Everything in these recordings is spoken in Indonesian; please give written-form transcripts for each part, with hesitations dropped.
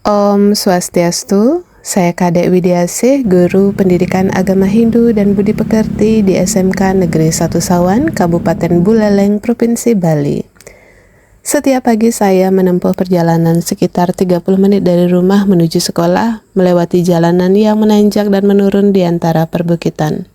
Om Swastiastu, saya Kadek Widiasih, Guru Pendidikan Agama Hindu dan Budi Pekerti di SMK Negeri 1 Sawan, Kabupaten Buleleng, Provinsi Bali. Setiap pagi saya menempuh perjalanan sekitar 30 menit dari rumah menuju sekolah, melewati jalanan yang menanjak dan menurun di antara perbukitan.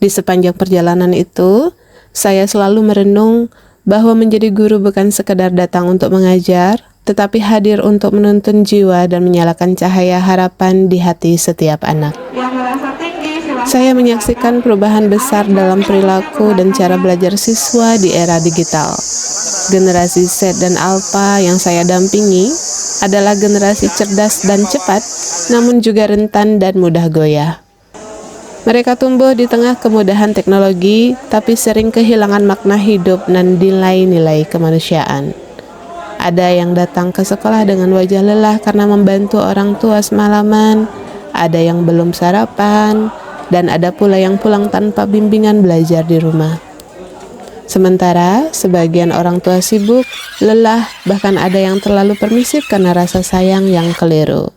Di sepanjang perjalanan itu, saya selalu merenung bahwa menjadi guru bukan sekedar datang untuk mengajar, tetapi hadir untuk menuntun jiwa dan menyalakan cahaya harapan di hati setiap anak. Saya menyaksikan perubahan besar dalam perilaku dan cara belajar siswa di era digital. Generasi Z dan Alpha yang saya dampingi adalah generasi cerdas dan cepat, namun juga rentan dan mudah goyah. Mereka tumbuh di tengah kemudahan teknologi, tapi sering kehilangan makna hidup dan nilai-nilai kemanusiaan. Ada yang datang ke sekolah dengan wajah lelah karena membantu orang tua semalaman, ada yang belum sarapan, dan ada pula yang pulang tanpa bimbingan belajar di rumah. Sementara sebagian orang tua sibuk, lelah, bahkan ada yang terlalu permisif karena rasa sayang yang keliru.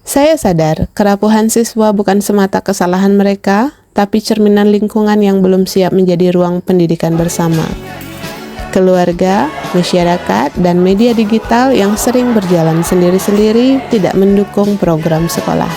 Saya sadar kerapuhan siswa bukan semata kesalahan mereka, tapi cerminan lingkungan yang belum siap menjadi ruang pendidikan bersama. Keluarga, masyarakat, dan media digital yang sering berjalan sendiri-sendiri tidak mendukung program sekolah.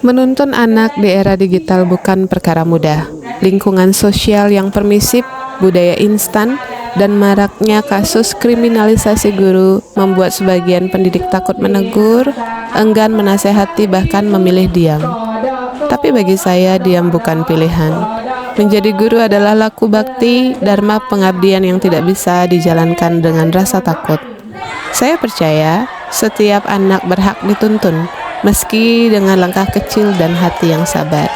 Menuntun anak di era digital bukan perkara mudah. Lingkungan sosial yang permisif, budaya instan, dan maraknya kasus kriminalisasi guru membuat sebagian pendidik takut menegur, enggan menasehati, bahkan memilih diam. Tapi bagi saya, diam bukan pilihan. Menjadi guru adalah laku bakti, dharma pengabdian yang tidak bisa dijalankan dengan rasa takut. Saya percaya setiap anak berhak dituntun, meski dengan langkah kecil dan hati yang sabar.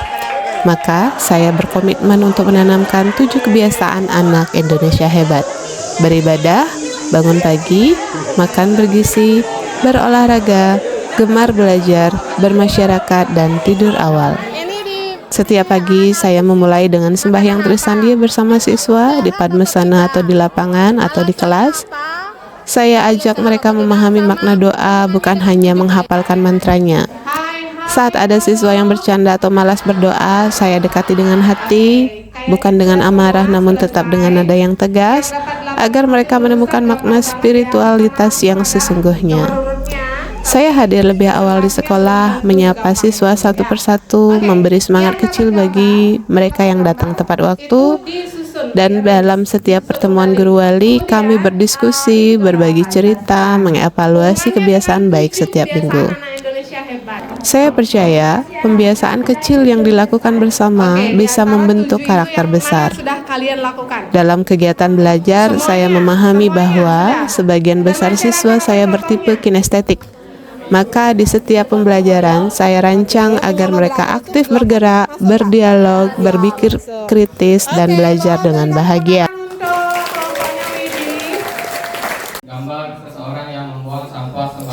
Maka saya berkomitmen untuk menanamkan 7 kebiasaan anak Indonesia hebat. Beribadah, bangun pagi, makan bergizi, berolahraga, gemar belajar, bermasyarakat, dan tidur awal. Setiap pagi saya memulai dengan sembahyang Trisandia bersama siswa di Padmasana atau di lapangan atau di kelas. Saya ajak mereka memahami makna doa, bukan hanya menghafalkan mantranya. Saat ada siswa yang bercanda atau malas berdoa, saya dekati dengan hati, bukan dengan amarah namun tetap dengan nada yang tegas, agar mereka menemukan makna spiritualitas yang sesungguhnya. Saya hadir lebih awal di sekolah, menyapa siswa satu persatu, memberi semangat kecil bagi mereka yang datang tepat waktu, dan dalam setiap pertemuan guru wali, kami berdiskusi, berbagi cerita, mengevaluasi kebiasaan baik setiap minggu. Saya percaya pembiasaan kecil yang dilakukan bersama bisa membentuk karakter besar. Dalam kegiatan belajar, saya memahami bahwa sebagian besar siswa saya bertipe kinestetik. Maka di setiap pembelajaran, saya rancang agar mereka aktif bergerak, berdialog, berpikir kritis, dan belajar dengan bahagia.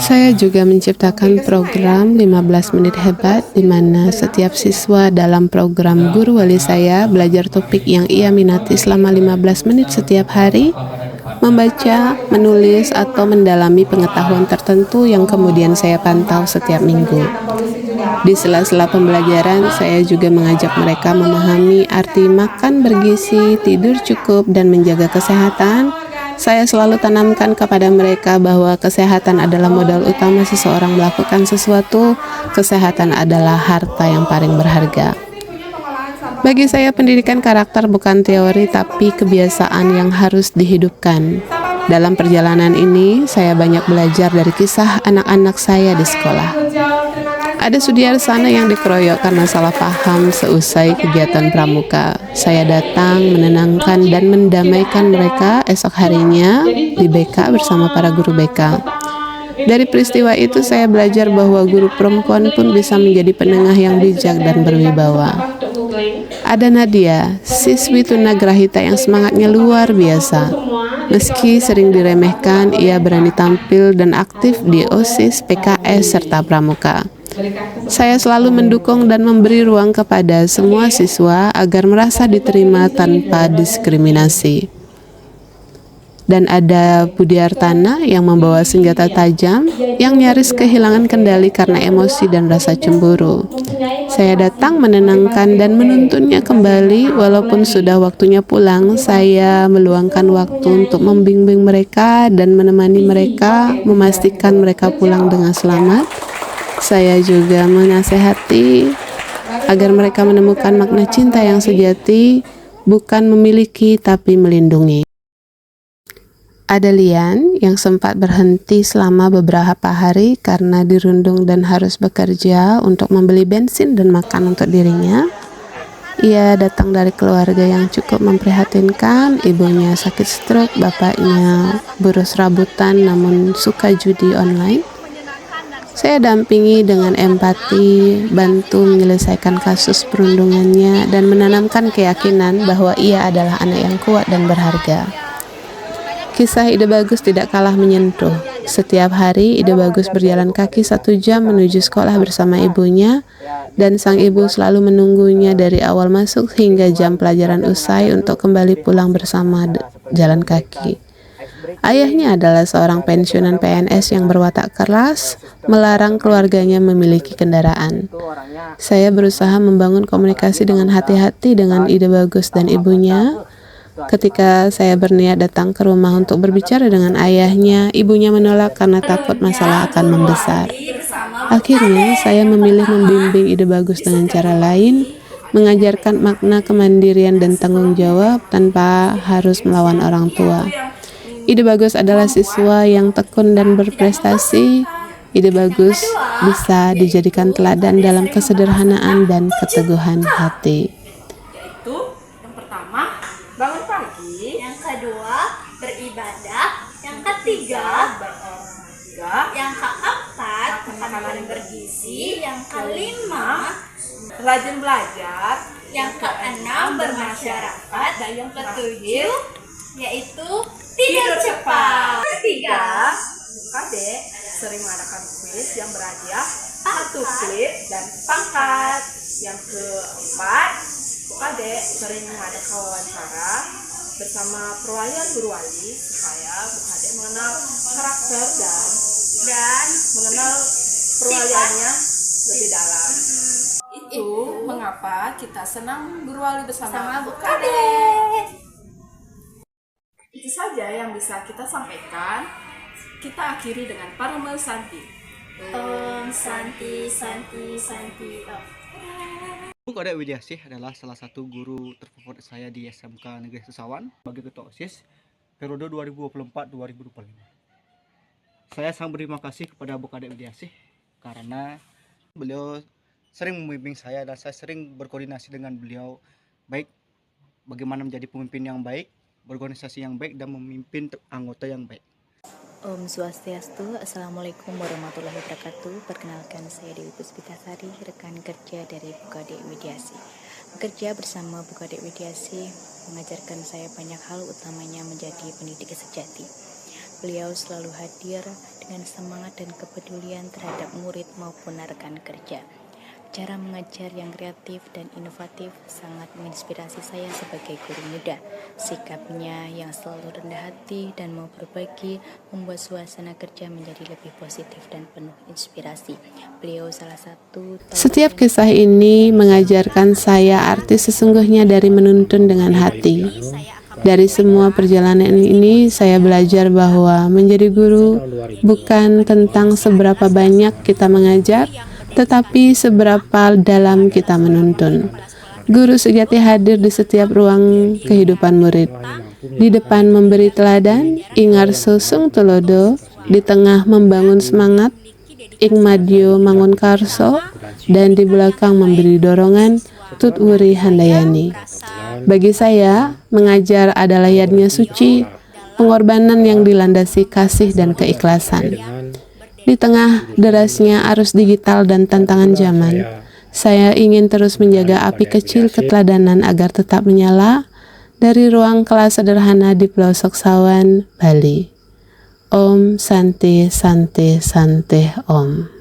Saya juga menciptakan program 15 menit hebat, di mana setiap siswa dalam program guru wali saya belajar topik yang ia minati selama 15 menit setiap hari, membaca, menulis, atau mendalami pengetahuan tertentu yang kemudian saya pantau setiap minggu. Di sela-sela pembelajaran, saya juga mengajak mereka memahami arti makan bergizi, tidur cukup, dan menjaga kesehatan. Saya selalu tanamkan kepada mereka bahwa kesehatan adalah modal utama seseorang melakukan sesuatu. Kesehatan adalah harta yang paling berharga. Bagi saya, pendidikan karakter bukan teori, tapi kebiasaan yang harus dihidupkan. Dalam perjalanan ini, saya banyak belajar dari kisah anak-anak saya di sekolah. Ada Sudiarsana yang dikeroyok karena salah paham seusai kegiatan pramuka. Saya datang, menenangkan dan mendamaikan mereka esok harinya di BK bersama para guru BK. Dari peristiwa itu saya belajar bahwa guru perempuan pun bisa menjadi penengah yang bijak dan berwibawa. Ada Nadia, siswi tunagrahita yang semangatnya luar biasa. Meski sering diremehkan, ia berani tampil dan aktif di OSIS, PKS, serta pramuka. Saya selalu mendukung dan memberi ruang kepada semua siswa agar merasa diterima tanpa diskriminasi. Dan ada Budiartana yang membawa senjata tajam yang nyaris kehilangan kendali karena emosi dan rasa cemburu. Saya datang menenangkan dan menuntunnya kembali. Walaupun sudah waktunya pulang, saya meluangkan waktu untuk membimbing mereka dan menemani mereka, memastikan mereka pulang dengan selamat. Saya juga menasehati agar mereka menemukan makna cinta yang sejati, bukan memiliki tapi melindungi. Ada Lian yang sempat berhenti selama beberapa hari karena dirundung dan harus bekerja untuk membeli bensin dan makan untuk dirinya. Ia datang dari keluarga yang cukup memprihatinkan. Ibunya sakit stroke, bapaknya buruh serabutan namun suka judi online. Saya dampingi dengan empati, bantu menyelesaikan kasus perundungannya dan menanamkan keyakinan bahwa ia adalah anak yang kuat dan berharga. Kisah Ide Bagus tidak kalah menyentuh. Setiap hari Ide Bagus berjalan kaki 1 jam menuju sekolah bersama ibunya, dan sang ibu selalu menunggunya dari awal masuk hingga jam pelajaran usai untuk kembali pulang bersama jalan kaki. Ayahnya adalah seorang pensiunan PNS yang berwatak keras, melarang keluarganya memiliki kendaraan. Saya berusaha membangun komunikasi dengan hati-hati dengan Ide Bagus dan ibunya. Ketika saya berniat datang ke rumah untuk berbicara dengan ayahnya, ibunya menolak karena takut masalah akan membesar. Akhirnya, saya memilih membimbing Ide Bagus dengan cara lain, mengajarkan makna kemandirian dan tanggung jawab tanpa harus melawan orang tua. Ide Bagus adalah siswa yang tekun dan berprestasi. Ide Bagus bisa dijadikan teladan dalam kesederhanaan dan keteguhan hati. Bangun pagi. Yang kedua, beribadah. Yang ketiga, berolahraga. Yang keempat, makan makanan yang bergizi. Yang kelima, rajin belajar. Yang keenam, bermasyarakat. Dan yang ketujuh, yaitu tidur cepat. Ketiga, Adik sering mengadakan kuis yang berhadiah 1 klip dan pangkat. Yang keempat, Adik sering mengadakan wawancara bersama perwalian guru wali supaya Adik mengenal karakter dan mengenal perwaliannya lebih dalam. Itu mengapa kita senang berwali bersama Bu Adik. Itu saja yang bisa kita sampaikan. Kita akhiri dengan Parama Santi. Om Santi Santi Santi Om. Bu Adik Widiasih adalah salah satu guru terfavorit saya di SMK Negeri Sesawan sebagai Ketua OSIS periode 2024-2025. Saya sangat berterima kasih kepada Bu Adik Widiasih karena beliau sering membimbing saya dan saya sering berkoordinasi dengan beliau, baik bagaimana menjadi pemimpin yang baik, berorganisasi yang baik, dan memimpin anggota yang baik. Om Swastiastu, Assalamualaikum warahmatullahi wabarakatuh. Perkenalkan, saya Dewi Puspitasari, rekan kerja dari Bu Adik Widiasih. Bekerja bersama Bu Adik Widiasih mengajarkan saya banyak hal, utamanya menjadi pendidik sejati. Beliau selalu hadir dengan semangat dan kepedulian terhadap murid maupun rekan kerja. Cara mengajar yang kreatif dan inovatif sangat menginspirasi saya sebagai guru muda. Sikapnya yang selalu rendah hati dan mau berbagi membuat suasana kerja menjadi lebih positif dan penuh inspirasi. Beliau salah satu... Setiap kisah ini mengajarkan saya arti sesungguhnya dari menuntun dengan hati. Dari semua perjalanan ini, saya belajar bahwa menjadi guru bukan tentang seberapa banyak kita mengajar, tetapi seberapa dalam kita menuntun. Guru sejati hadir di setiap ruang kehidupan murid. Di depan memberi teladan, ingar susung tulodo, di tengah membangun semangat, ing madyo mangun karso, dan di belakang memberi dorongan, tut wuri handayani. Bagi saya, mengajar adalah yadnya suci, pengorbanan yang dilandasi kasih dan keikhlasan. Di tengah derasnya arus digital dan tantangan zaman, saya ingin terus menjaga api kecil keteladanan agar tetap menyala dari ruang kelas sederhana di pelosok Sawan, Bali. Om Santi Santi Santi Om.